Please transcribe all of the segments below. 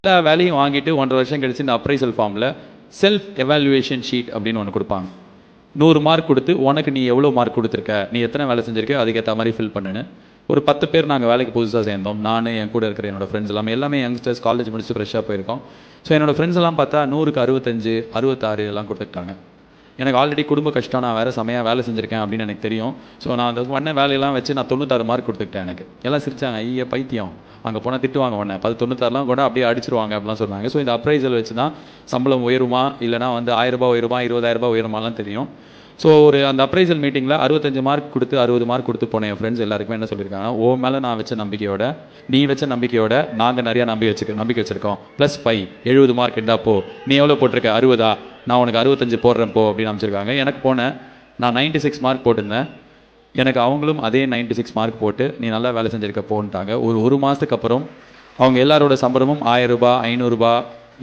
எல்லா வேலையும் வாங்கிட்டு 1.5 வருஷம் கழிச்சு இந்த அப்ரைசல் ஃபார்மில் செல்ஃப் எவாலுவேஷன் ஷீட் அப்படின்னு ஒன்று கொடுப்பாங்க. 100 மார்க் கொடுத்து உனக்கு நீ எவ்வளோ மார்க் கொடுத்துருக்க, நீ எத்தனை வேலை செஞ்சிருக்க, அதுக்கேற்ற மாதிரி ஃபில் பண்ணுன்னு. ஒரு 10 பேர் நாங்கள் வேலைக்கு புதுசாக சேர்ந்தோம். நான் என் கூட இருக்கிற என்னோடய ஃப்ரெண்ட்ஸ் எல்லாமே யங்ஸ்டர்ஸ், காலேஜ் முடிச்சு ஃப்ரெஷ்ஷாக போயிருக்கோம். ஸோ என்னோடய ஃப்ரெண்ட்ஸ் எல்லாம் பார்த்தா 100க்கு 65, 66 எல்லாம் கொடுத்துட்டாங்க. எனக்கு ஆல்ரெடி குடும்ப கஷ்டம், நான் வேறு செமையாக வேலை செஞ்சுருக்கேன் அப்படின்னு எனக்கு தெரியும். ஸோ நான் அந்த பண்ண வேலையெல்லாம் வச்சு நான் 96 மார்க் கொடுத்துக்கிட்டேன். எனக்கு எல்லாம் சிரிச்சாங்க, ஐயா பைத்தியம், அங்கே போனால் திட்டுவாங்க உடனே 96லாம் கூட அப்படியே அடிச்சிருவாங்க அப்படிலாம் சொன்னாங்க. ஸோ இந்த அப்ரைசல் வச்சு தான் சம்பளம் உயருமா இல்லைனா வந்து 1000 ரூபாய் உயருமா 20,000 ரூபாய் உயருமாலாம் தெரியும். ஸோ அந்த அப்ரைசல் மீட்டிங்கில் 65 மார்க் கொடுத்து 60 மார்க் கொடுத்து போன என் ஃப்ரெண்ட்ஸ் எல்லாருக்குமே என்ன சொல்லியிருக்காங்க, ஓ மேலே நான் வச்ச நம்பிக்கையோட, நீ வச்ச நம்பிக்கையோட நாங்கள் நிறையா நம்பிக்கை வச்சுருக்கோம். +5 70 மார்க் இருந்தா போ, நீ எவ்வளோ போட்டிருக்க 60, நான் உனக்கு 65 போடுறேன் போ அப்படின்னு அமைச்சிருக்காங்க. எனக்கு போனேன், நான் 96 மார்க் போட்டிருந்தேன். எனக்கு அவங்களும் அதே 96 மார்க் போட்டு நீ நல்லா வேலை செஞ்சுருக்க போன்ட்டாங்க. ஒரு மாதத்துக்கு அப்புறம் அவங்க எல்லாரோட சம்பளமும் 1000 ரூபாய், 500 ரூபாய்,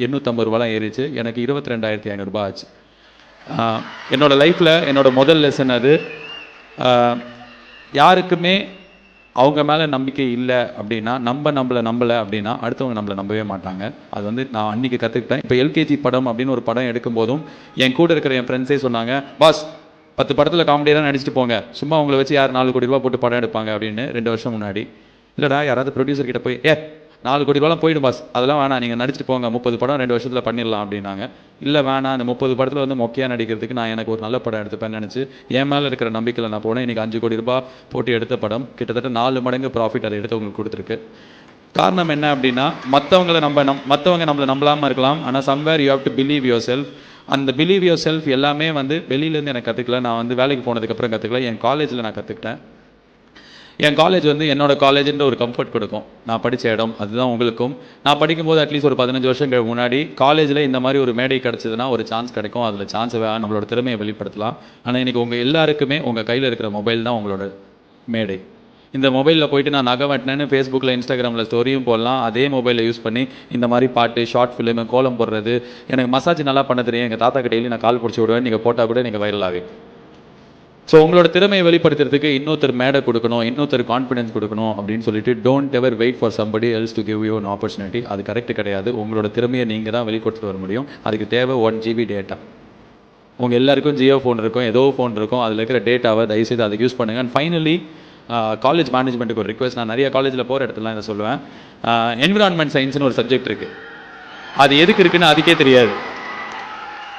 850 ரூபாலாம் ஏறிச்சு. எனக்கு 22,500 ரூபாய் ஆச்சு. என்னோடய லைஃப்பில் என்னோடய முதல் லெசன் அது. யாருக்குமே அவங்க மேலே நம்பிக்கை இல்லை அப்படின்னா, நம்மளை நம்பலை அப்படின்னா அடுத்தவங்க நம்மளை நம்பவே மாட்டாங்க. அது வந்து நான் அன்றைக்கி கற்றுக்கிட்டேன். இப்போ எல்கேஜி படம் அப்படின்னு ஒரு படம் எடுக்கும் போதும் என் கூட இருக்கிற என் ஃப்ரெண்ட்ஸே சொன்னாங்க, பாஸ் 10 படத்தில் காமெடியெல்லாம் நடிச்சுட்டு போங்க, சும்மா அவங்கள வச்சு யார் 4 கோடி ரூபா போட்டு படம் எடுப்பாங்க அப்படின்னு 2 வருஷம் முன்னாடி. இல்லைடா, யாராவது ப்ரொடியூசர் கிட்ட போய் 4 கோடி ரூபாலாம் போயிடும் பாஸ், அதெல்லாம் வேணாம், நீங்கள் நடிச்சுட்டு போங்க, 30 படம் 2 வருஷத்தில் பண்ணிடலாம் அப்படின்னாங்க. இல்லை வேணாம், அந்த 30 படத்தில் வந்து மொக்கையாக நடிக்கிறதுக்கு நான் எனக்கு ஒரு நல்ல படம் எடுத்துப்பேன்னு நினச்சி என் மேலே இருக்கிற நம்பிக்கையில் நான் போனேன். இன்றைக்கி 5 கோடி ரூபாய் போட்டு எடுத்த படம் கிட்டத்தட்ட 4 மடங்கு ப்ராஃபிட் அதை எடுத்தவங்களுக்கு கொடுத்துருக்கு. காரணம் என்ன அப்படின்னா, மற்றவங்க நம்மளை நம்பலாமல் இருக்கலாம், ஆனால் somewhere you have to believe your self. அந்த பிலீவ் யுவர் செல்ஃப் எல்லாமே வந்து வெளியிலேருந்து எனக்கு கற்றுக்கல, நான் வந்து வேலைக்கு போனதுக்கப்புறம் கற்றுக்கல, என் காலேஜில் நான் கற்றுக்கிட்டேன். என் காலேஜ் வந்து என்னோடய காலேஜுன்ற ஒரு கம்ஃபர்ட் கொடுக்கும். நான் படித்த இடம் அதுதான் உங்களுக்கும். நான் படிக்கும்போது அட்லீஸ்ட் ஒரு 15 வருஷங்கள் முன்னாடி காலேஜில் இந்த மாதிரி ஒரு மேடை கிடச்சிதுன்னா ஒரு சான்ஸ் கிடைக்கும். அதில் சான்ஸை நம்மளோட திறமையை வெளிப்படுத்தலாம். ஆனால் இன்றைக்கி உங்கள் எல்லாருக்குமே உங்கள் கையில் இருக்கிற மொபைல் தான் உங்களோட மேடை. இந்த மொபைலில் போய்ட்டு நான் நகை வெட்டினேன்னு ஃபேஸ்புக்கில், இன்ஸ்டாகிராமில் ஸ்டோரியும் போடலாம். அதே மொபைலை யூஸ் பண்ணி இந்த மாதிரி பாட்டு, ஷார்ட் ஃபிலிமு, கோலம் போடுறது, எனக்கு மசாஜ் நல்லா பண்ண தெரியும், எங்கள் தாத்தா டெய்லி நான் கால் பிடிச்சி விடுவேன், நீங்கள் போட்டால் கூட நீங்கள் வைரல் ஆகும். ஸோ உங்களோட திறமையை வெளிப்படுத்துறதுக்கு இன்னொருத்தர் மேடை கொடுக்கணும், இன்னொருத்தர் கான்ஃபிடன்ஸ் கொடுக்கணும் அப்படின்னு சொல்லிட்டு don't ever wait for somebody else to give you an opportunity. அது கரெக்ட் கிடையாது. உங்களோட திறமையை நீங்கள் தான் வெளிக்கொடுத்துட்டு வர முடியும். அதுக்கு தேவை 1 GB டேட்டா. உங்கள் எல்லாருக்கும் ஜியோ ஃபோன் இருக்கும், ஏதோ ஃபோன் இருக்கும், அதில் இருக்கிற டேட்டாவை தயவுசெய்து அதை யூஸ் பண்ணுங்கள். அண்ட் ஃபைனலி காலேஜ் மேனேஜ்மெண்ட்டுக்கு ஒரு ரிக்வெஸ்ட். நான் நிறைய காலேஜில் போகிற இடத்துலாம் இதை சொல்லுவேன். என்விரான்மெண்ட் சயின்ஸ்னு ஒரு சப்ஜெக்ட் இருக்குது. அது எதுக்கு இருக்குன்னு அதுக்கே தெரியாது.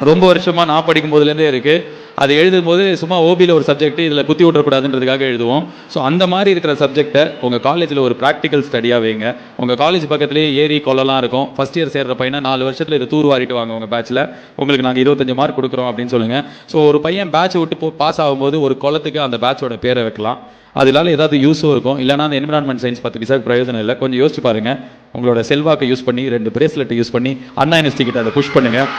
ரொம்ப வருஷமாக நான் படிக்கும் போதுலேருந்தே இருக்குது. அது எழுதும்போது சும்மா ஓபியில் ஒரு சப்ஜெக்ட் இதில் குத்தி விட்றக்கூடாதுன்றதுக்காக எழுதுவோம். ஸோ அந்த மாதிரி இருக்கிற சப்ஜெக்டை உங்கள் காலேஜில் ஒரு ப்ராக்டிக்கல் ஸ்டடியாக வைங்க. உங்கள் காலேஜ் பக்கத்துலேயே ஏரி கொள்ளலாம் இருக்கும். ஃபஸ்ட் இயர் சேர்கிற பையனை 4 வருஷத்தில் இதை தூர் வாரிட்டு வாங்க. உங்கள் பேட்சில் உங்களுக்கு நாங்கள் 25 மார்க் கொடுக்குறோம் அப்படின்னு சொல்லுங்கள். ஸோ ஒரு பையன் பேட்ச் விட்டு பாஸ் ஆகும்போது ஒரு குளத்துக்கு அந்த பேட்சோட பேரை வைக்கலாம். அதனால ஏதாவது யூஸும் இருக்கும். இல்லைனா அந்த என்விரான்மெண்ட் சயின்ஸ் 10 பைசா பிரயோஜனம் இல்லை. கொஞ்சம் யோசிச்சு பாருங்கள். உங்களோட செல்வாக்கை யூஸ் பண்ணி 2 பிரேஸ்லெட் யூஸ் பண்ணி அண்ணா யூனிவர்சிட்டி கிட்ட அதை புஷ் பண்ணுங்கள்.